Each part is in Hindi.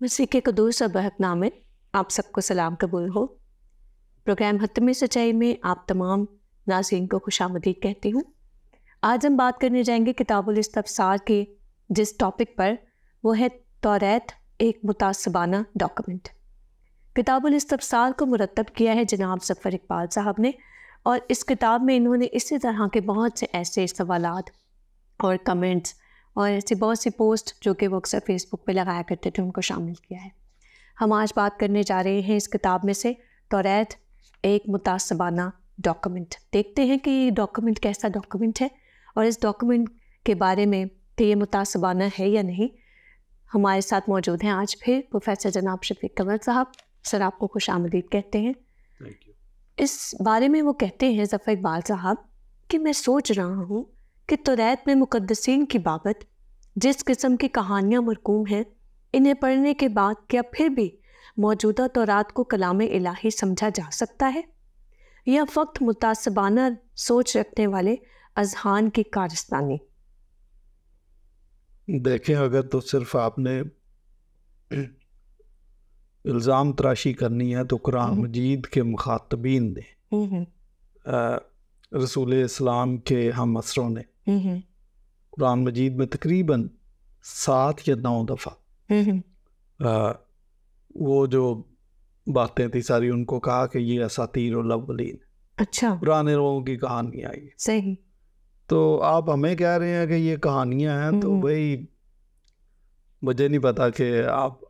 मसीह के क़ुदूस और बरकत में आप सबको सलाम कबूल हो। प्रोग्राम हतमे सच्चाई में आप तमाम नाज़रीन को खुशामदीद कहती हूँ। आज हम बात करने जाएंगे किताबुल इस्तफ़सार के जिस टॉपिक पर, वो है तौरात एक मुतासबाना डॉक्यूमेंट। किताबुल इस्तफ़सार को मुरतब किया है जनाब ज़फ़र इकबाल साहब ने, और इस किताब में इन्होंने इसी तरह के बहुत से ऐसे सवालात और कमेंट्स और ऐसी बहुत सी पोस्ट जो कि वो अक्सर फेसबुक पे लगाया करते थे उनको शामिल किया है। हम आज बात करने जा रहे हैं इस किताब में से तौरात एक मुतासबाना डॉक्यूमेंट। देखते हैं कि ये डॉक्यूमेंट कैसा डॉक्यूमेंट है और इस डॉक्यूमेंट के बारे में कि ये मुतासबाना है या नहीं। हमारे साथ मौजूद हैं आज फिर प्रोफेसर जनाब शफीक कंवर साहब। सर, आपको खुशामदीद कहते हैं। इस बारे में वो कहते हैं ज़फ़र इकबाल साहब कि मैं सोच रहा हूँ कि तौरात में मुक़द्दसीन की बाबत जिस किस्म की कहानियाँ मरकूम हैं, इन्हें पढ़ने के बाद क्या फिर भी मौजूदा तौरात को कलाम इलाही समझा जा सकता है या फ़क्त मुतासबाना सोच रखने वाले अज़हान की कारस्तानी? देखें, अगर तो सिर्फ आपने इल्ज़ाम तराशी करनी है तो कुरान मजीद के मुखातबीन ने, रसूल इस्लाम के हम असरों ने कुरान मजीद में तकरीबन 7 या 9 दफ़ा वो जो बातें थी सारी उनको कहा कि ये असातीरुल अव्वलीन, अच्छा, पुराने लोगों की कहानियाँ आई। सही। तो आप हमें कह रहे हैं कि ये कहानियाँ हैं, तो भाई मुझे नहीं पता कि आप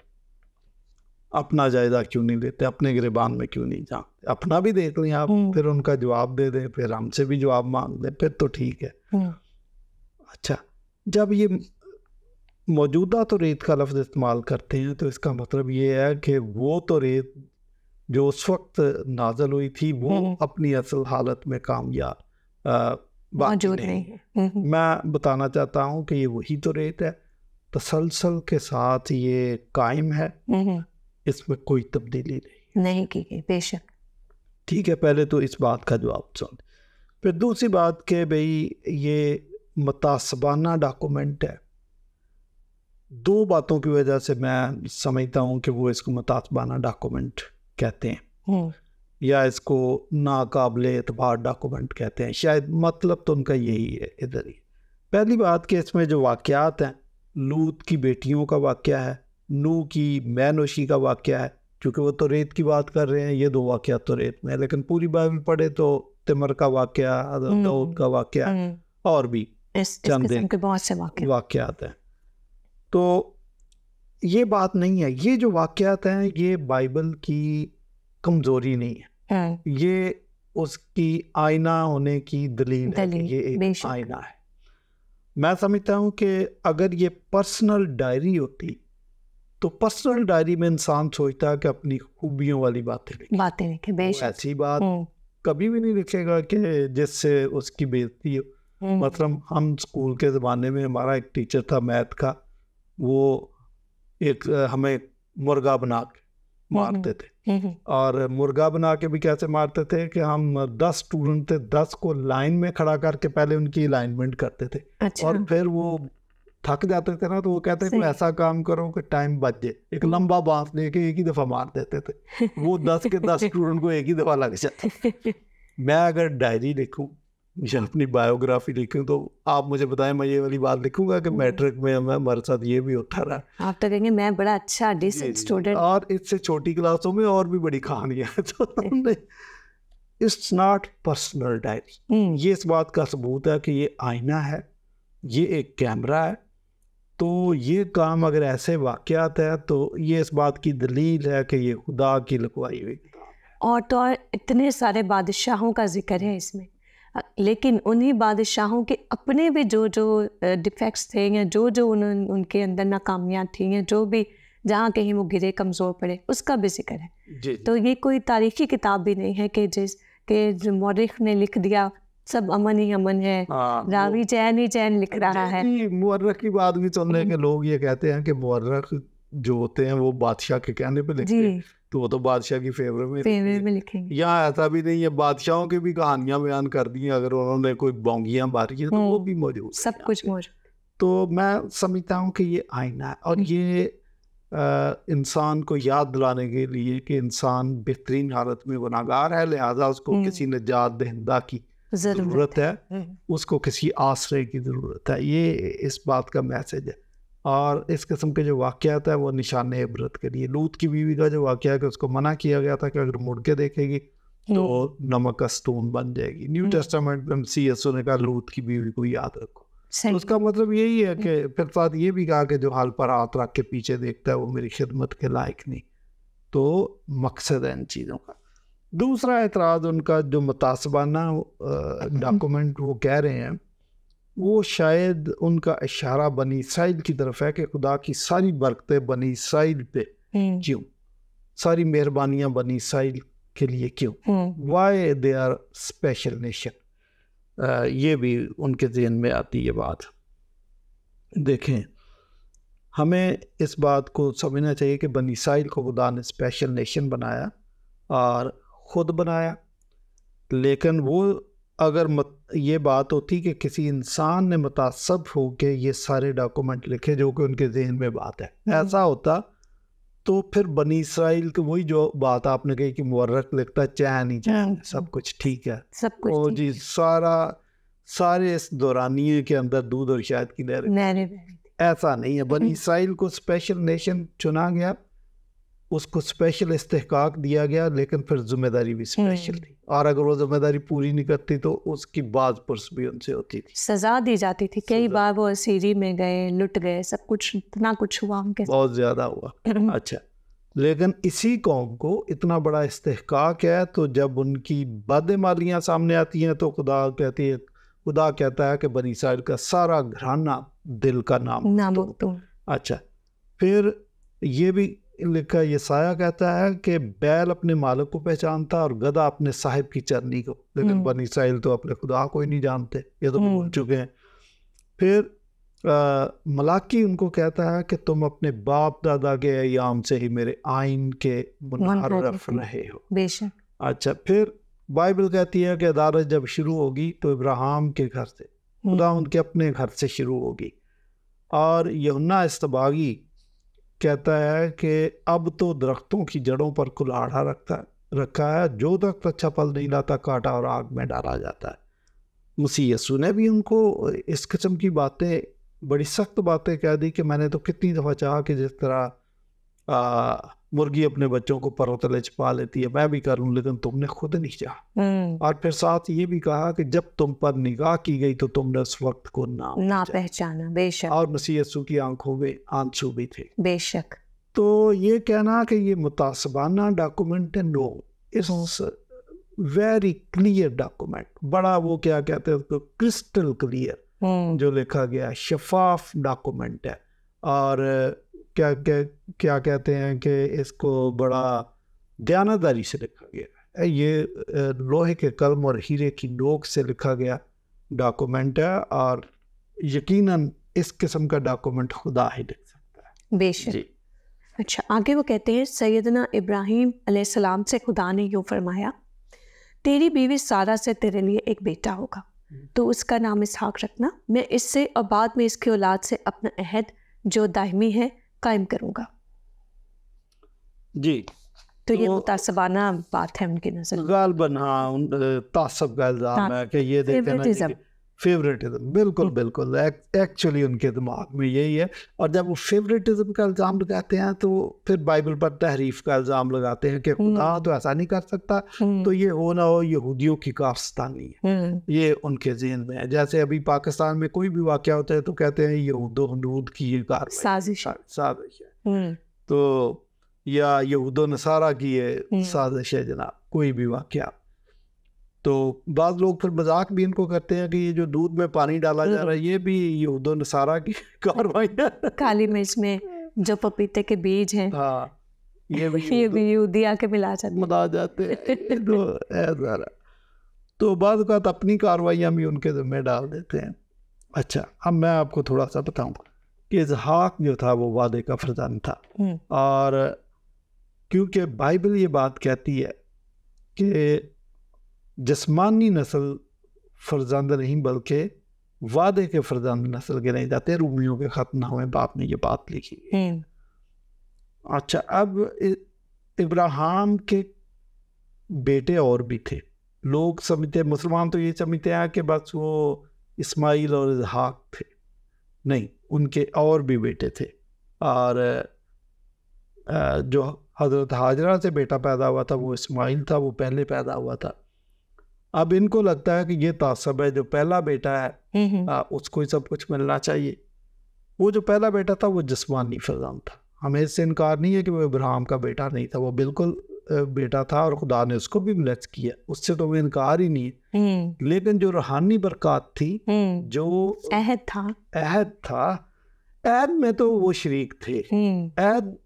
अपना जायज़ा क्यों नहीं लेते, अपने गिरबान में क्यों नहीं जानते। अपना भी देख लें आप, फिर उनका जवाब दे दें, फिर हमसे भी जवाब मांग लें, फिर तो ठीक है। अच्छा, जब ये मौजूदा तो रेत का लफ्ज़ इस्तेमाल करते हैं तो इसका मतलब ये है कि वो तो रेत जो उस वक्त नाज़ल हुई थी वो अपनी असल हालत में कामयाब मौजूद नहीं है। मैं बताना चाहता हूँ कि ये वही तो रेत है, तसलसल के साथ ये कायम है, इसमें कोई तब्दीली नहीं की गई। बेशक, ठीक है। पहले तो इस बात का जवाब सुन। फिर दूसरी बात कि भाई ये मुतासबाना डॉक्यूमेंट है। 2 बातों की वजह से मैं समझता हूँ कि वो इसको मुतासबाना डॉक्यूमेंट कहते हैं या इसको नाकाबिल एतबार डॉक्यूमेंट कहते हैं। शायद मतलब तो उनका यही है इधर ही। पहली बात कि इसमें जो वाक़यात हैं, लूत की बेटियों का वाक़या है, नूह की मैनोशी का वाक़या है। क्योंकि वो तो रेत की बात कर रहे हैं, ये 2 वाक़यात तो रेत में है, लेकिन पूरी बाइबल पढ़े तो तिमर का वाक़या, दाऊद का वाक़या और भी चंद बहुत से वाक़यात हैं। तो ये बात नहीं है, ये जो वाक़यात हैं ये बाइबल की कमज़ोरी नहीं है, ये उसकी आईना होने की दलील है कि ये एक आईना है। मैं समझता हूँ कि अगर ये पर्सनल डायरी होती तो पर्सनल डायरी में इंसान सोचता है कि अपनी खूबियों वाली बातें लिखे। बेशक, ऐसी बात कभी भी नहीं लिखेगा कि जिससे उसकी बेइज्जती हो। मतलब हम स्कूल के ज़माने में हमारा एक टीचर था मैथ का, वो एक हमें मुर्गा बना के मारते थे। और मुर्गा बना के भी कैसे मारते थे कि हम 10 स्टूडेंट थे, 10 को लाइन में खड़ा करके पहले उनकी अलाइनमेंट करते थे। अच्छा। और फिर वो थक जाते थे ना, तो वो कहते थे ऐसा काम करो कि टाइम बच जाए। एक लंबा बांस लेके एक ही दफ़ा मार देते थे। वो 10 के 10 स्टूडेंट को एक ही दफ़ा लग जाता। मैं अगर डायरी लिखूं या अपनी बायोग्राफी लिखूं तो आप मुझे बताएं, मैं ये वाली बात लिखूंगा कि मैट्रिक में हमारे साथ ये भी होता रहा। आप तो कहेंगे मैं बड़ा अच्छा डिसेंट स्टूडेंट। और इससे छोटी क्लासों में और भी बड़ी कहानियां हैं। तो हमने इट्स नॉट पर्सनल डायरी। ये इस बात का सबूत है कि ये आईना है, ये एक कैमरा है। तो ये काम अगर ऐसे वाक़यात है तो ये इस बात की दलील है कि ये खुदा की लिखवाई हुई। और तो और इतने सारे बादशाहों का जिक्र है इसमें, लेकिन उन्हीं बादशाहों के अपने भी जो जो डिफेक्ट्स थे या जो जो उनके अंदर नाकामियाँ थी या जो भी जहाँ कहीं वो गिरे, कमज़ोर पड़े, उसका भी जिक्र है। तो ये कोई तारीख़ी किताब भी नहीं है कि जिसके मौरिख ने लिख दिया सब अमन ही अमन है, रावी चैन ही चैन लिख रहा है। मुअर्रख की बात भी सुनने के लोग ये कहते हैं कि मुअर्रख जो होते हैं वो बादशाह के कहने पे लिखते हैं, तो वो तो बादशाह की फेवर में लिखेंगे। यहाँ ऐसा भी नहीं है, बादशाहों की भी कहानियां बयान कर दी हैं। अगर उन्होंने कोई बोंगियां मारी है तो वो भी मौजूद, सब कुछ मौजूद। तो मैं समझता हूँ कि ये आईना है। और ये इंसान को याद दिलाने के लिए कि इंसान बेहतरीन हालत में गुनाहगार है, लिहाजा उसको किसी निजात दहिंदा की ज़रूरत है, उसको किसी आश्रय की ज़रूरत है। ये इस बात का मैसेज है। और इस किस्म के जो वाक़यात है वो निशान इबरत के लिए। लूत की बीवी का जो वाक़या है कि उसको मना किया गया था कि अगर मुड़ के देखेगी तो नमक का स्टोन बन जाएगी। न्यू टेस्टामेंट में CS ने कहा लूत की बीवी को याद रखो। तो उसका मतलब यही है कि फिर साथ ये भी कहा कि जो हाल पर हाथ रख के पीछे देखता है वो मेरी खिदमत के लायक नहीं। तो मकसद है इन चीज़ों का। दूसरा एतराज़ उनका जो मुतासबाना डॉक्यूमेंट वो कह रहे हैं, वो शायद उनका इशारा बनी इसराइल की तरफ है कि खुदा की सारी बरकतें बनी इसराइल पे क्यों, सारी मेहरबानियाँ बनी इसराइल के लिए क्यों, why they are special nation. ये भी उनके ज़हन में आती है बात। देखें, हमें इस बात को समझना चाहिए कि बनी इसराइल को खुदा ने स्पेशल नेशन बनाया और ख़ुद बनाया, लेकिन वो अगर ये बात होती कि किसी इंसान ने मुतासब हो के ये सारे डॉक्यूमेंट लिखे जो कि उनके जहन में बात है, ऐसा होता तो फिर बनी इसराइल की वही जो बात आपने कही कि मुवर्रख लिखता चैन ही चैन, सब कुछ ठीक है, सब कुछ ओ जी, सारे इस दौरानिये के अंदर दूध और शहद की नहरें। ऐसा नहीं है। बनी इसराइल को स्पेशल नेशन चुना गया, उसको स्पेशल इस्तेहकाक दिया गया, लेकिन फिर जिम्मेदारी भी स्पेशल थी। और अगर वो जिम्मेदारी पूरी नहीं करती तो उसकी बाज पुर्स भी उनसे होती थी, सजा दी जाती थी। कई बार वो असीरी में गए, लुट गए, सब कुछ, इतना कुछ हुआ उनके, बहुत ज़्यादा हुआ। अच्छा, लेकिन इसी कौम को इतना बड़ा इस्तेहकाक है, तो जब उनकी बदमालियाँ सामने आती हैं तो खुदा कहता है कि बनी इसराइल का सारा घराना दिल का नाम तो। अच्छा, फिर ये भी लिखा, यसाया कहता है कि बैल अपने मालिक को पहचानता और गधा अपने साहिब की चरनी को, लेकिन बनी इसराइल तो अपने खुदा को ही नहीं जानते, ये तो भूल चुके हैं। फिर मलाकी उनको कहता है कि तुम अपने बाप दादा के अयाम से ही मेरे आइन के मुनहरफ रहे हो। बेशक। अच्छा, फिर बाइबल कहती है कि अदालत जब शुरू होगी तो इब्राहिम के घर से, खुदा उनके अपने घर से शुरू होगी। और यूहन्ना इस्तबागी कहता है कि अब तो दरख्तों की जड़ों पर कुल्हाड़ा रखा है, जो दरख्त अच्छा फल नहीं लाता काटा और आग में डाला जाता है। मसीह यीशु ने भी उनको इस किस्म की बातें, बड़ी सख्त बातें कह दी कि मैंने तो कितनी दफ़ा चाहा कि जिस तरह मुर्गी अपने बच्चों को परों तले छुपा लेती है मैं भी करूं, लेकिन तुमने खुद नहीं चाहा। और फिर साथ ये भी कहा कि जब तुम पर निगाह की गई तो तुमने उस वक्त को ना पहचाना। बेशक। और मसीह यीशु की आंखों में आंसू भी थे। बेशक। तो ये कहना कि ये मुतासबाना डॉक्यूमेंट है, no, it's very clear document, बड़ा वो क्या कहते हैं उसको, क्रिस्टल क्लियर जो लिखा गया, शफाफ डॉक्यूमेंट है। और क्या कहते हैं कि इसको बड़ा दयानतदारी से लिखा गया है। ये लोहे के कलम और हीरे की नोक से लिखा गया डॉक्यूमेंट है, और यकीनन इस किस्म का डॉक्यूमेंट खुदा ही लिख सकता है। बेशक। अच्छा, आगे वो कहते हैं, सैयदना इब्राहीम अलैहिस्सलाम से खुदा ने यूँ फरमाया, तेरी बीवी सारा से तेरे लिए एक बेटा होगा, तो उसका नाम इसहाक रखना। मैं इससे और बाद में इसकी औलाद से अपना अहद जो दायमी है कायम करूँगा। जी, तो ये मुतासबाना बात है उनकी नज़र। गालबन हाँ, तासब का इल्ज़ाम है कि ये देखना फेवरेटिज्म, बिल्कुल एक्चुअली उनके दिमाग में यही है। और जब वो फेवरेटिज्म का इल्ज़ाम लगाते हैं तो फिर बाइबल पर तहरीफ का इल्ज़ाम लगाते हैं कि खुदा तो ऐसा नहीं कर सकता, तो ये हो ना हो यहूदियों की कारस्तानी है, ये उनके ज़हन में है। जैसे अभी पाकिस्तान में कोई भी वाक़या होता है तो कहते हैं यहूदो हनूद की ये साजिश है, तो या यहूदो नसारा की ये साजिश है जनाब, कोई भी वाक़या। तो बाद लोग फिर मजाक भी इनको करते हैं कि ये जो दूध में पानी डाला जा रहा है ये भी यहूदो नसारा की कार्रवाई है। काली मिर्च में जो पपीते के बीज हैं, हाँ, ये भी यहूदी आके मिला जाते हैं। तो बाद का अपनी कार्रवाइयाँ भी उनके ज़िम्मे डाल देते हैं। अच्छा, अब मैं आपको थोड़ा सा बताऊँ कि इसहाक जो था वो वादे का फरजान था, और क्योंकि बाइबल ये बात कहती है कि जिस्मानी नस्ल फर्जंद नहीं बल्कि वादे के फर्जंद नस्ल गिने जाते हैं। रूमियों के ख़त नामे बाप ने ये बात लिखी है। अच्छा, अब इब्राहिम के बेटे और भी थे। लोग समझते, मुसलमान तो ये समझते हैं कि बस वो इस्माइल और इसहाक थे। नहीं, उनके और भी बेटे थे। और जो हज़रत हाजरा से बेटा पैदा हुआ था वो इस्माइल था, वो पहले पैदा हुआ था। अब इनको लगता है कि ये तासब है, जो पहला बेटा है उसको ही सब कुछ मिलना चाहिए। वो जो पहला बेटा था वो जिस्मानी फर्जंद था। हमें इससे इनकार नहीं है कि वो इब्राहिम का बेटा नहीं था, वो बिल्कुल बेटा था और खुदा ने उसको भी ब्लेस किया, उससे तो वो इनकार ही नहीं है। लेकिन जो रूहानी बरकत थी, जो अहद था, अहद में तो वो शरीक थे। अहद,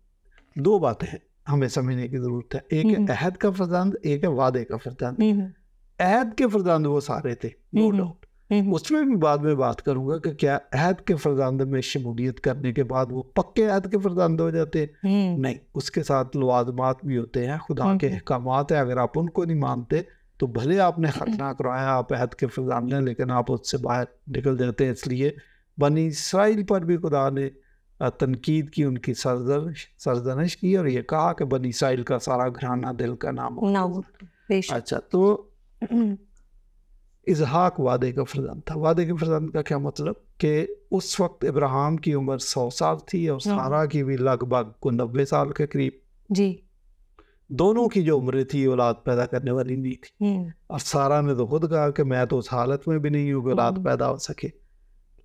दो बातें हैं हमें समझने की जरूरत है, एक है अहद का फर्जंद, एक है वादे का फर्जंद। अहद के फर्जंद वो सारे थे, नो डाउट। उसमें भी बाद में बात करूंगा कि क्या अहद के फर्जंद में शमूलियत करने के बाद वो पक्के अहद के फर्जंद हो जाते हैं? नहीं, उसके साथ लवाजमात भी होते हैं, खुदा के अहकामात है। अगर आप उनको नहीं मानते तो भले आपने खतना करवाया, आप अहद के फर्जंद हैं, लेकिन आप उससे बाहर निकल जाते हैं। इसलिए बनी इसराइल पर भी खुदा ने तनकीद की, उनकी सरजनिश की और ये कहा कि बनी इसराइल का सारा घराना दिल का नाम हो। अच्छा, तो इसहाक वादे का फर्जंद था। वादे के फर्जंद का क्या मतलब कि उस वक्त इब्राहिम की उम्र 100 साल थी और सारा की भी लगभग 90 साल के करीब जी। दोनों की जो उम्र थी औलाद पैदा करने वाली नहीं थी। और सारा ने तो खुद कहा कि मैं तो उस हालत में भी नहीं हूँ कि औलाद पैदा हो सके।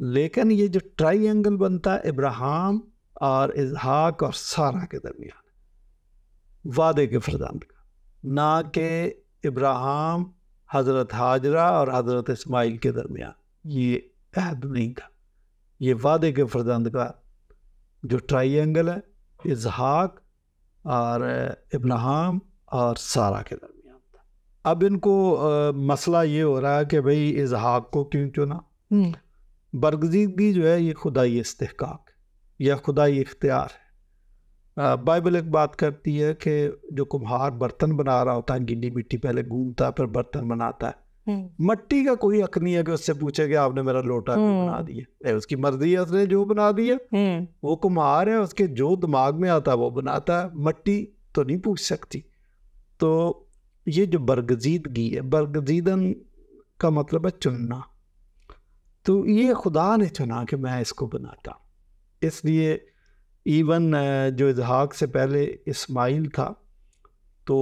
लेकिन ये जो ट्राइंगल बनता है इब्राहिम और इसहाक और सारा के दरमियान, वादे के फर्जंद का, ना कि इब्राहिम हज़रत हाजरा और हज़रत इस्माइल के दरमियान, ये अहद नहीं था। ये वादे के फर्जंद का जो ट्राइंगल है, इसहाक और इब्राहिम और सारा के दरमियान था। अब इनको मसला ये हो रहा है कि भाई इसहाक को क्यों चुना। बरगजीदगी जो है ये खुदाई इस्तिहकाक या खुदाई इख्तियार है। बाइबल एक बात करती है कि जो कुम्हार बर्तन बना रहा होता है, गीली मिट्टी पहले गूंथता है फिर बर्तन बनाता है। मट्टी का कोई हक नहीं है कि उससे पूछे कि आपने मेरा लोटा क्यों बना दिया। उसकी मर्जी है, उसने जो बना दिया। वो कुम्हार है, उसके जो दिमाग में आता है वो बनाता है, मट्टी तो नहीं पूछ सकती। तो ये जो बरगजीदगी है, बरगजीदन का मतलब है चुनना। तो ये खुदा ने चुना कि मैं इसको बनाता। इसलिए इवन जो इसहाक से पहले इस्माइल था, तो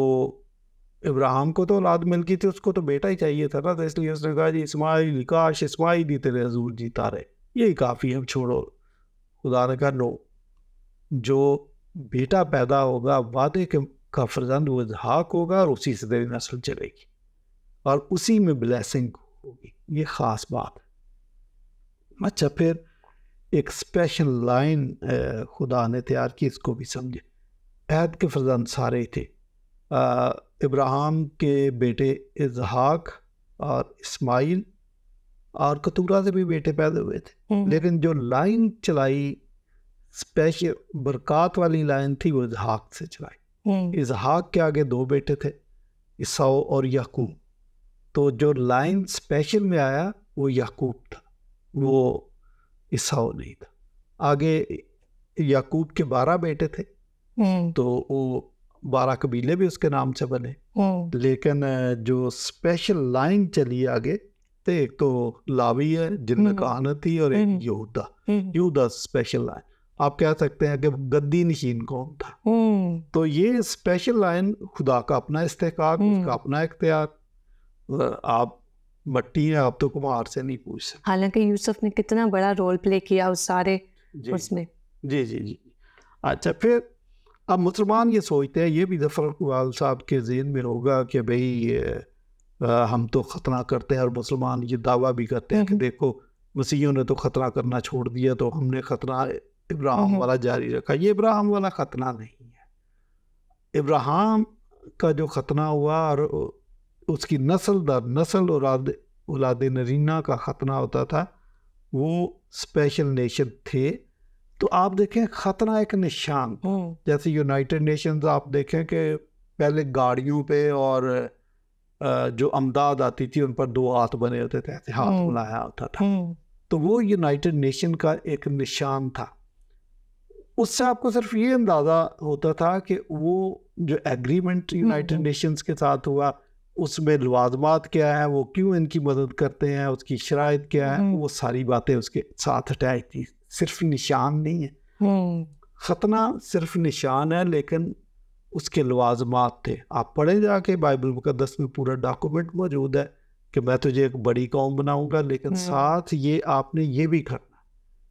इब्राहिम को तो औलाद मिल गई थी, उसको तो बेटा ही चाहिए था ना। तो इसलिए उसने कहा जी इस्माइल, काश इस्माइल ही तेरे हजूर जीता रहे, यही काफ़ी है, छोड़ो। खुदा ने कहा नो, जो बेटा पैदा होगा वादे का फर्जंद वो इसहाक होगा और उसी से तेरी नस्ल चलेगी और उसी में ब्लेसिंग होगी। ये ख़ास बात है। अच्छा, फिर एक स्पेशल लाइन खुदा ने तैयार की, इसको भी समझे। अहद के फर्जंद सारे थे, इब्राहिम के बेटे इसहाक और इस्माइल और कतूरा से भी बेटे पैदा हुए थे। लेकिन जो लाइन चलाई स्पेशल बरकत वाली लाइन थी वो इसहाक से चलाई। इसहाक के आगे दो बेटे थे, ईसाऊ और याकूब। तो जो लाइन स्पेशल में आया वो याकूब था, वो ईसाऊ नहीं था। आगे याकूब के 12 बेटे थे, तो वो 12 कबीले भी उसके नाम से बने। लेकिन जो स्पेशल लाइन चली आगे, तो एक तो लावी है जिनमें कहानत थी और एक यहूदा स्पेशल लाइन। आप कह सकते हैं कि गद्दी नशीन कौन था। तो ये स्पेशल लाइन खुदा का अपना इस्तेहकाक, उसका अपना इख्तियार। आप मट्टी है, आप तो कुम्हार से नहीं पूछ सकते। हालांकि यूसुफ ने कितना बड़ा रोल प्ले किया उस सारे उसमें। जी जी जी। अच्छा, फिर अब मुसलमान ये सोचते हैं, ये भी जफर इकबाल साहब के ज़हन में होगा कि भाई हम तो ख़तना करते हैं और मुसलमान ये दावा भी करते हैं कि देखो मसीहियों ने तो ख़तना करना छोड़ दिया, तो हमने ख़तना इब्राहिम वाला जारी रखा। ये इब्राहिम वाला ख़तना नहीं है। इब्राहिम का जो ख़तना हुआ और उसकी नस्ल दर नस्ल औलाद नरीना का ख़तना होता था, वो स्पेशल नेशन थे। तो आप देखें ख़तना एक निशान, जैसे यूनाइटेड नेशंस आप देखें कि पहले गाड़ियों पे और जो अमदाद आती थी उन पर 2 हाथ बने होते थे, ऐसे हाथ बुलाया होता था। तो वो यूनाइटेड नेशन का एक निशान था। उससे आपको सिर्फ ये अंदाज़ा होता था कि वो जो एग्रीमेंट यूनाइटेड नेशंस के साथ हुआ उसमें लवाजमात क्या है, वो क्यों इनकी मदद करते हैं, उसकी शराइत क्या है, वो सारी बातें उसके साथ अटैच थी। सिर्फ निशान नहीं है, खतना सिर्फ निशान है, लेकिन उसके लवाजमात थे। आप पढ़े जाके बाइबल मुकद्दस में पूरा डॉक्यूमेंट मौजूद है कि मैं तुझे एक बड़ी कौम बनाऊंगा, लेकिन साथ ये आपने ये भी करना,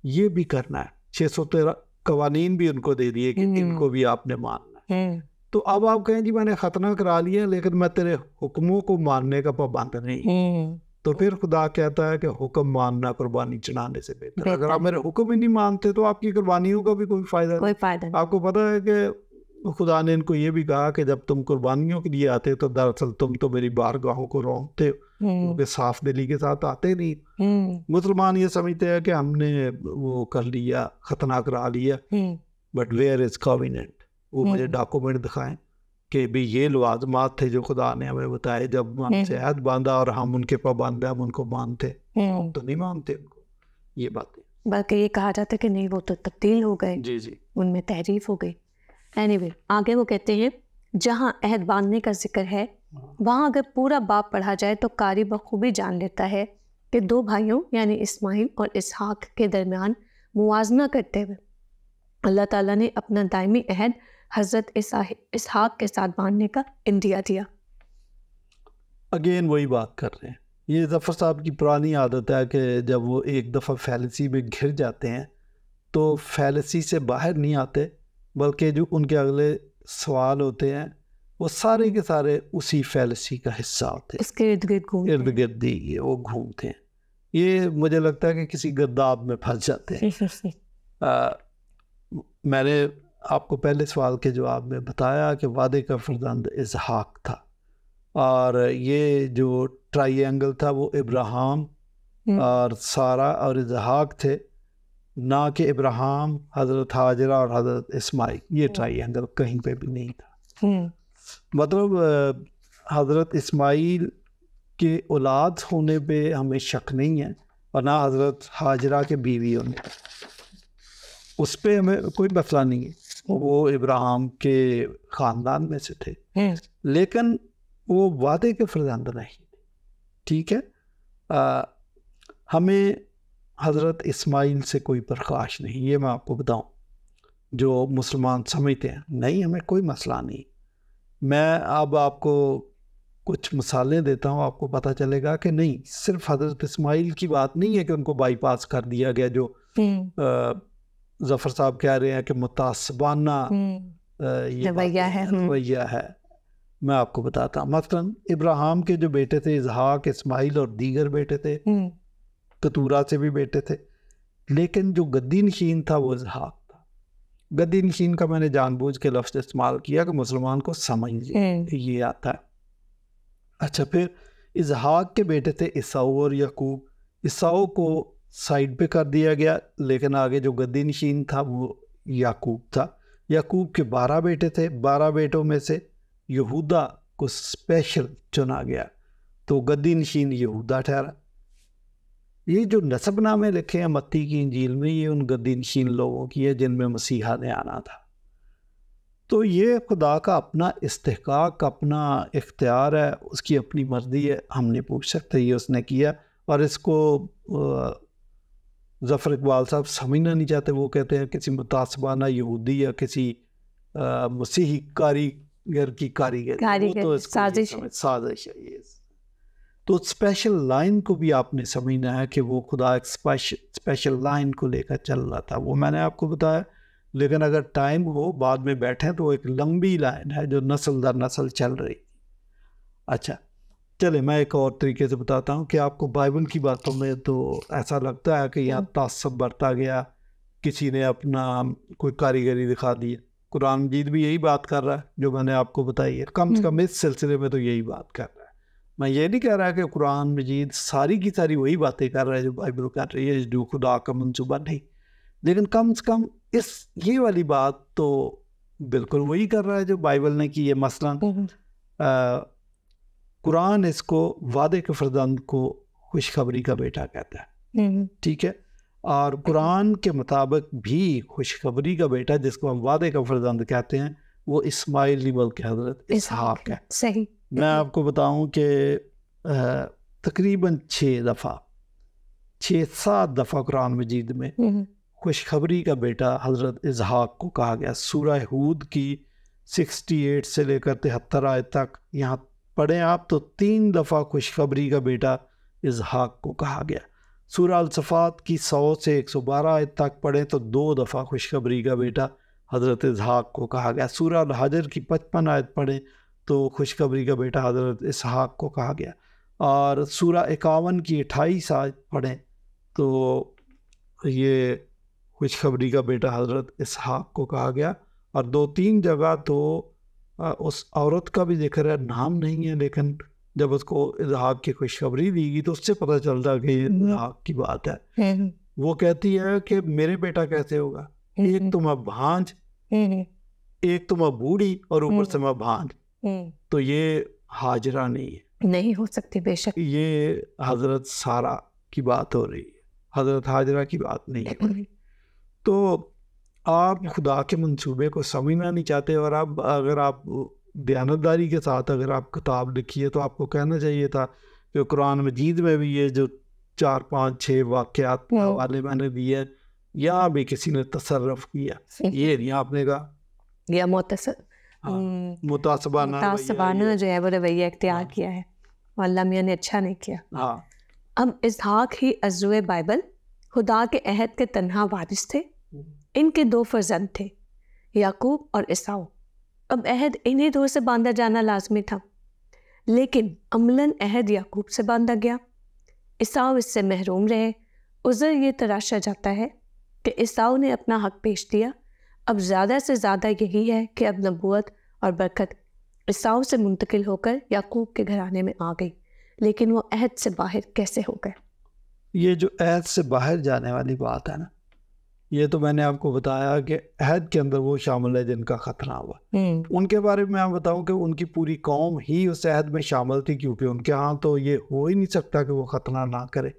ये भी करना है। 613 कवानीन भी उनको दे दिए कि इनको भी आपने मानना है। तो अब आप कहें जी मैंने खतना करा लिया लेकिन मैं तेरे हुक्मों को मानने का पाबंद नहीं, तो फिर खुदा कहता है कि हुक्म मानना कुर्बानी चढ़ाने से बेहतर। अगर आप मेरे हुक्म ही नहीं मानते तो आपकी कुर्बानियों का भी कोई फायदा नहीं। आपको पता है कि खुदा ने इनको ये भी कहा कि जब तुम कुर्बानियों के लिए आते तो दरअसल तुम तो मेरी बारगाहों को रोकते हो, क्योंकि साफ दिली के साथ आते नहीं। मुसलमान ये समझते हैं कि हमने वो कर लिया, खतना करा लिया, बट वेयर इज कॉविनेंट, वो मुझे डॉक्यूमेंट दिखाएं कि भी ये लवाजमात थे जो खुदा ने हमें बताए, जब हमसे अहद बांधा और हम उनके पाबंद हैं, हम उनको मानते, हम तो नहीं मानते उनको। ये बातें बल्कि ये कहा जाता है कि नहीं वो तो तब्दील हो गए, जी उनमें तहरीफ हो गई। एनीवे आगे वो कहते हैं जहाँ अहद बांधने का जिक्र है वहाँ अगर पूरा बाब पढ़ा जाए तो कारी बखूबी जान लेता है कि दो भाइयों यानी इस्माइल और इसहाक के दरमियान मुवाजना करते हुए अल्लाह ताला ने अपना दायमी अहद हज़रत इसहाक के साथ बांधने का इंदिया दिया। अगेन वही बात कर रहे हैं। ये जफ़र साहब की पुरानी आदत है कि जब वो एक दफ़ा फैलसी में घिर जाते हैं तो फैलसी से बाहर नहीं आते, बल्कि जो उनके अगले सवाल होते हैं वो सारे के सारे उसी फैलसी का हिस्सा होते हैं, उसके इर्द गिर्द ही वो घूमते हैं। ये मुझे लगता है कि किसी गर्दाब में फंस जाते हैं। मैंने आपको पहले सवाल के जवाब में बताया कि वादे का फर्जंद इसहाक था, और ये जो ट्राइंगल था वो इब्राहिम और सारा और इसहाक थे, ना कि इब्राहिम, हज़रत हाजरा और हज़रत इस्माइल। ये ट्राइंगल कहीं पे भी नहीं था। मतलब हज़रत इस्माइल के औलाद होने पे हमें शक नहीं है, और ना हज़रत हाजरा के बीवी होने, उस पर हमें कोई मसला नहीं है। वो इब्राहिम के ख़ानदान में से थे, लेकिन वो वादे के फर्जंद नहीं। ठीक है, हमें हज़रत इस्माइल से कोई प्रकाश नहीं, ये मैं आपको बताऊं। जो मुसलमान समझते हैं नहीं हमें कोई मसला नहीं, मैं अब आपको कुछ मिसालें देता हूँ, आपको पता चलेगा कि नहीं, सिर्फ हज़रत इस्माइल की बात नहीं है कि उनको बाईपास कर दिया गया, जो ज़फ़र साहब कह रहे हैं कि मुतासबाना ये रवैया है। मैं आपको बताता हूँ, मसलन इब्राहिम के जो बेटे थे इसहाक, इस्माइल और दीगर बेटे थे, कतूरा से भी बेटे थे, लेकिन जो गद्दी नशीन था वो इसहाक था। गद्दी नशीन का मैंने जानबूझ के लफ्ज़ इस्तेमाल किया कि मुसलमान को समझ ये आता है। अच्छा, फिर इसहाक के बेटे थे ईसाऊ और याकूब। ईसाऊ को साइड पे कर दिया गया, लेकिन आगे जो गद्दी नशीन था वो याकूब था। याकूब के 12 बेटे थे, 12 बेटों में से यहूदा को स्पेशल चुना गया, तो गद्दी नशीन यहूदा ठहरा। ये जो नसबनामे लिखे हैं मत्ती की इंजील में, ये उन गद्दी नशीन लोगों की है जिनमें मसीहा ने आना था। तो ये खुदा का अपना इस्तेहकाक, अपना इख्तियार है, उसकी अपनी मर्जी है, हम नहीं पूछ सकते ये उसने किया। और इसको ज़फ़र इकबाल साहब समझना नहीं चाहते, वो कहते हैं किसी मुतासबाना यहूदी या किसी मसीही कारीगर की कारीगरी, तो साजिश है ये। तो स्पेशल लाइन को भी आपने समझना है कि वो खुदा एक स्पेशल लाइन को लेकर चल रहा था, वो मैंने आपको बताया। लेकिन अगर टाइम हो बाद में बैठें तो एक लंबी लाइन है जो नस्ल दर नस्ल चल रही। अच्छा चले, मैं एक और तरीके से बताता हूँ कि आपको बाइबल की बातों में तो ऐसा लगता है कि यहाँ तासब बढ़ता गया, किसी ने अपना कोई कारीगरी दिखा दी। कुरान मजीद भी यही बात कर रहा है जो मैंने आपको बताई है, कम से कम इस सिलसिले में तो यही बात कर रहा है। मैं ये नहीं कह रहा कि कुरान मजीद सारी की सारी वही बातें कर रहा है जो बाइबल कर रही है, जो खुदा का मंसूबा नहीं, लेकिन कम से कम ये वाली बात तो बिल्कुल वही कर रहा है जो बाइबल ने की है। मसलन कुरान इसको वादे के फर्जंद को खुशखबरी का बेटा कहता है। ठीक है, और कुरान के मुताबिक भी खुशखबरी का बेटा जिसको हम वादे का फर्जंद कहते हैं वो इस्माइल नहीं बल्कि हजरत इसहाक है। सही। मैं आपको बताऊं कि तकरीबन 6-7 दफ़ा कुरान मजीद में खुशखबरी का बेटा हजरत इसहाक को कहा गया। सूरह हूद की 68 से लेकर 73 आयत तक यहाँ पढ़ें आप तो 3 दफ़ा खुशखबरी का बेटा इसहाक को कहा गया। सूरह अल-सफ़ात की 100 से 112 आयत तक पढ़ें तो 2 दफ़ा खुशखबरी का बेटा हज़रत इसहाक को कहा गया। सूरह अल-हजर की 55 आयत पढ़ें तो खुशखबरी का बेटा हज़रत इसहाक को कहा गया। और सूरह 51 की 28 आयत पढ़ें तो ये खुशखबरी का बेटा हज़रत इसहाक को कहा गया। और 2-3 जगह तो उस औरत का भी जिक्र है, नाम नहीं है, लेकिन जब उसको इसहाक की खुशखबरी दी गई तो उससे पता चलता कि ये इसहाक की बात है। वो कहती है कि मेरे बेटा कैसे होगा, एक तो मैं भांज, एक तो मैं बूढ़ी और ऊपर से मैं भांज, तो ये हाजरा नहीं हो सकती। बेशक ये हजरत सारा की बात हो रही है, हजरत हाजरा की बात नहीं है। तो आप खुदा के मंसूबे को समझना नहीं चाहते और अब अगर आप दयानतदारी के साथ अगर आप किताब लिखी है तो आपको कहना चाहिए था कि कुरान मजीद में भी ये जो 4-5-6 वाक़यात हवाले मैंने दिए यहाँ भी किसी ने तसर्रफ किया, ये नहीं आपने कहा या मुतासबाना जो है वो रवैया इख्तियार किया है, अल्लाह मियां ने अच्छा नहीं किया। हाँ, अब इसहाक ही अज़्ज़ुए बाइबल खुदा के अहद के तन्हा वारिस थे। इनके 2 फर्जंद थे, याकूब और ईसाऊ। अब अहद इन्हीं 2 से बांधा जाना लाजमी था, लेकिन अमलन अहद याकूब से बांधा गया, ईसाऊ इससे महरूम रहे। उज़र ये तराशा जाता है कि ईसाऊ ने अपना हक पेश दिया। अब ज़्यादा से ज़्यादा यही है कि अब नबूवत और बरकत ईसाऊ से मुंतकिल होकर याकूब के घराने में आ गई, लेकिन वो अहद से बाहर कैसे हो गए? ये जो अहद से बाहर जाने वाली बात है ना, ये तो मैंने आपको बताया कि अहद के अंदर वो शामिल है जिनका ख़तरा हुआ। उनके बारे में मैं बताऊं कि उनकी पूरी कौम ही उस अहद में शामिल थी, क्योंकि उनके यहाँ तो ये हो ही नहीं सकता कि वो ख़तरा ना करे।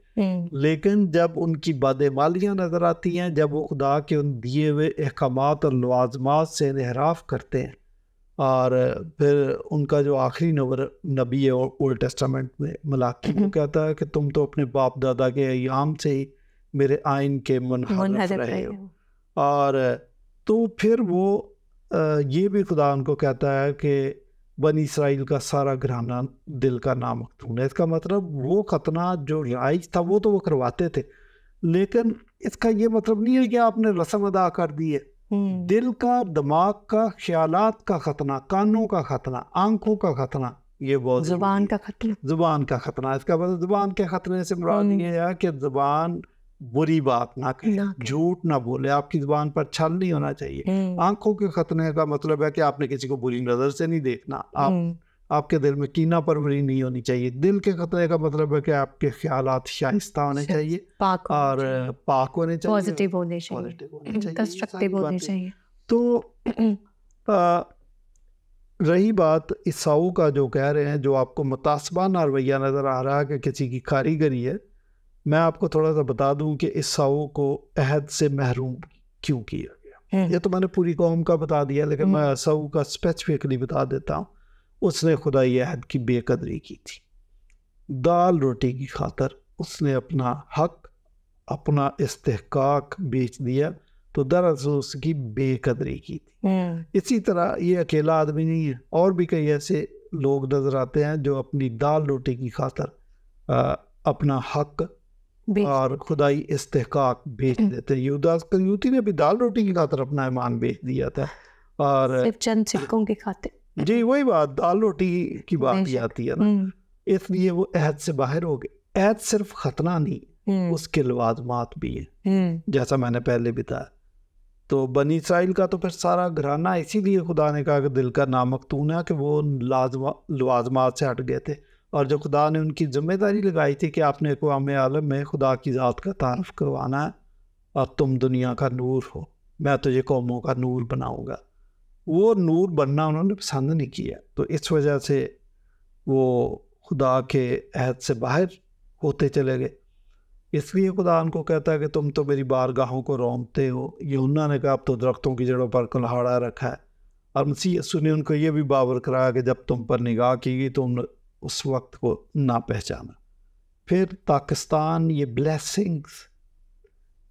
लेकिन जब उनकी बदमालियाँ नज़र आती हैं, जब वो खुदा के उन दिए हुए अहकामात और लवाजमात से इनहराफ करते हैं, और फिर उनका जो आखिरी नबी है ओल्ड टेस्टामेंट में मलाकी, वो कहता है कि तुम तो अपने बाप दादा के अय्याम से ही मेरे आइन के मुनहरफ रहे हो। और तो फिर वो ये भी खुदा उनको कहता है कि बनी इसराइल का सारा घराना दिल का नामकतून है। इसका मतलब वो खतना जो राइज था वो तो वो करवाते थे, लेकिन इसका ये मतलब नहीं है कि आपने रस्म अदा कर दी है। दिल का, दिमाग का, ख्यालात का खतना, कानों का खतना, आंखों का खतना, ये बहुत जुबान का खतना, जुबान का खतना। इसका मतलब जुबान के खतने से मुराद ये है कि जुबान बुरी बात ना कहे, झूठ ना बोले, आपकी जुबान पर छल नहीं होना चाहिए। आंखों के खतने का मतलब है कि आपने किसी को बुरी नजर से नहीं देखना, आपके दिल में कीना परवरी नहीं होनी चाहिए। दिल के खतने का मतलब है कि आपके ख्यालात शाइस्ता होने चाहिए और पाक होने चाहिए, पॉजिटिव होने चाहिए, कंस्ट्रक्टिव होने चाहिए। तो रही बात ईसाऊ का जो कह रहे हैं, जो आपको मुतासबाना रवैया नज़र आ रहा है कि किसी की कारीगरी है, मैं आपको थोड़ा सा बता दूं कि ईसाऊ को अहद से महरूम क्यों किया गया। ये तो मैंने पूरी कौम का बता दिया, लेकिन मैं ईसाऊ का स्पेसिफिकली बता देता हूँ। उसने खुदाई अहद की बेकदरी की थी। दाल रोटी की खातर उसने अपना हक, अपना इस्तेहकाक बेच दिया, तो दरअसल उसकी बेकदरी की थी। इसी तरह ये अकेला आदमी नहीं है, और भी कई ऐसे लोग नजर आते हैं जो अपनी दाल रोटी की खातर अपना हक और खुदाई इस्तेहकाक बेच देते हैं। यूती ने भी दाल रोटी की खातर अपना ईमान बेच दिया था, और सिर्फ चंद सिक्कों की खातिर। जी वही बात, दाल रोटी की बात ही आती है ना, इसलिए वो अहद से बाहर हो गए। अहद सिर्फ खतना नहीं, उसके लवाजमात भी हैं, जैसा मैंने पहले बताया। तो बनी इसराइल का तो फिर सारा घराना, इसीलिए खुदा ने कहा कि दिल का नामकतून है कि वो लवाजमात से हट गए थे। और जो खुदा ने उनकी जिम्मेदारी लगाई थी कि आपने अक़वाम आलम में खुदा की ज़ात का तारफ़ करवाना है और तुम दुनिया का नूर हो, मैं तुझे कौमों का नूर बनाऊंगा, वो नूर बनना उन्होंने पसंद नहीं किया। तो इस वजह से वो खुदा के अहद से बाहर होते चले गए। इसलिए खुदा उनको कहता है कि तुम तो मेरी बारगाहों को रौंदते हो। यूहन्ना ने कहा अब तो दरख्तों की जड़ों पर कुल्हाड़ा रखा है। और मसीह यीशु ने उनको ये भी बावर कराया कि जब तुम पर निगाह की गई तुम उस वक्त को ना पहचाना। फिर पाकिस्तान, ये ब्लेसिंग्स,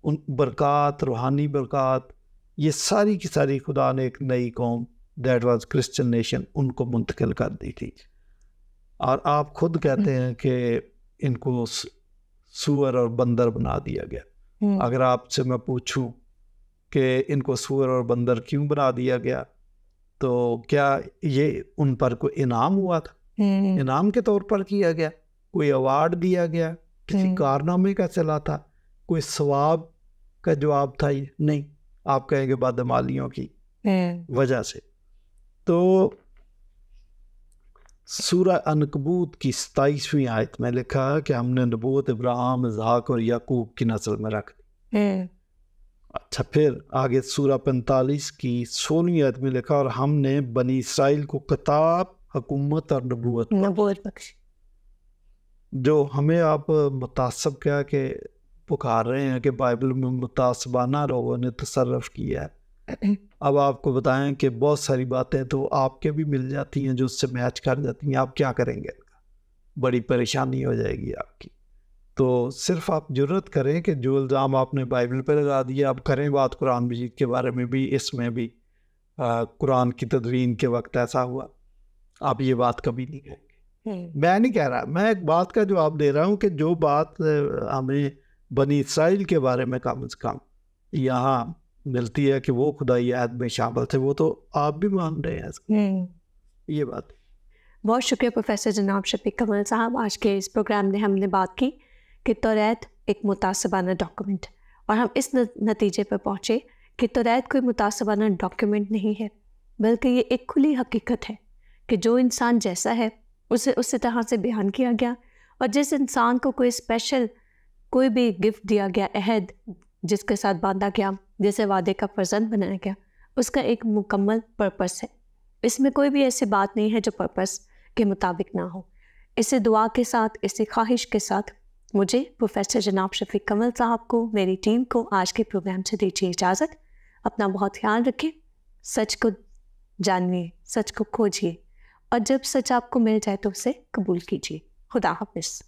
उन बरक़ात, रूहानी बरक़ात, ये सारी की सारी खुदा ने एक नई कौम, दैट वाज क्रिश्चियन नेशन, उनको मुंतकिल कर दी थी। और आप खुद कहते हैं कि इनको सूअर और बंदर बना दिया गया। अगर आपसे मैं पूछूं कि इनको सूअर और बंदर क्यों बना दिया गया, तो क्या ये उन पर कोई इनाम हुआ था? इनाम के तौर पर किया गया? कोई अवार्ड दिया गया? किसी कारनामे का चला था? कोई सवाब का जवाब था? ये नहीं। आप कहेंगे बदमालियों की वजह से। तो सूरह अनकबूत की 27वीं आयत में लिखा है कि हमने नबूवत इब्राहिम, इसहाक और याकूब की नस्ल में रख दी। अच्छा, फिर आगे सूरह 45 की 16वीं आयत में लिखा और हमने बनी इसराइल को किताब, हुकूमत और नबूवत बख्शी। जो हमें आप मुतासब क्या के पुकार रहे हैं कि बाइबल में मुतासबाना लोगों ने तसर्रफ किया है। अब आपको बताएं कि बहुत सारी बातें तो आपके भी मिल जाती हैं जो उससे मैच कर जाती हैं। आप क्या करेंगे? बड़ी परेशानी हो जाएगी आपकी। तो सिर्फ आप जुर्रत करें कि जो इल्ज़ाम आपने बाइबल पर लगा दिया, आप करें बात कुरान मजीद के बारे में भी। इसमें भी कुरान की तदवीन के वक्त ऐसा हुआ, आप ये बात कभी नहीं कहेंगे। मैं नहीं कह रहा, मैं एक बात का जवाब दे रहा हूँ कि जो बात हमें बनी इसराइल के बारे में कम से कम यहाँ मिलती है कि वो खुदाई याद में शामिल थे, वो तो आप भी मान रहे हैं ये बात। बहुत शुक्रिया प्रोफेसर जनाब शफीक कमल साहब। आज के इस प्रोग्राम में हमने बात की कि तौरात एक मुतासबाना डॉक्यूमेंट, और हम इस नतीजे पर पहुँचे कि तौरात कोई मुतासबाना डॉक्यूमेंट नहीं है, बल्कि ये एक खुली हकीकत है कि जो इंसान जैसा है उसे उसी तरह से बयान किया गया। और जिस इंसान को कोई स्पेशल कोई भी गिफ्ट दिया गया, अहद जिसके साथ बांधा गया, जैसे वादे का फर्जंद बनाया गया, उसका एक मुकम्मल पर्पस है। इसमें कोई भी ऐसी बात नहीं है जो पर्पस के मुताबिक ना हो। इसी दुआ के साथ, इसी ख्वाहिश के साथ मुझे प्रोफेसर जनाब शफीक कमल साहब को, मेरी टीम को आज के प्रोग्राम से दीजिए इजाज़त। अपना बहुत ख्याल रखें, सच को जानिए, सच को खोजिए, और जब सच आपको मिल जाए तो उसे कबूल कीजिए। खुदा हाफिज़।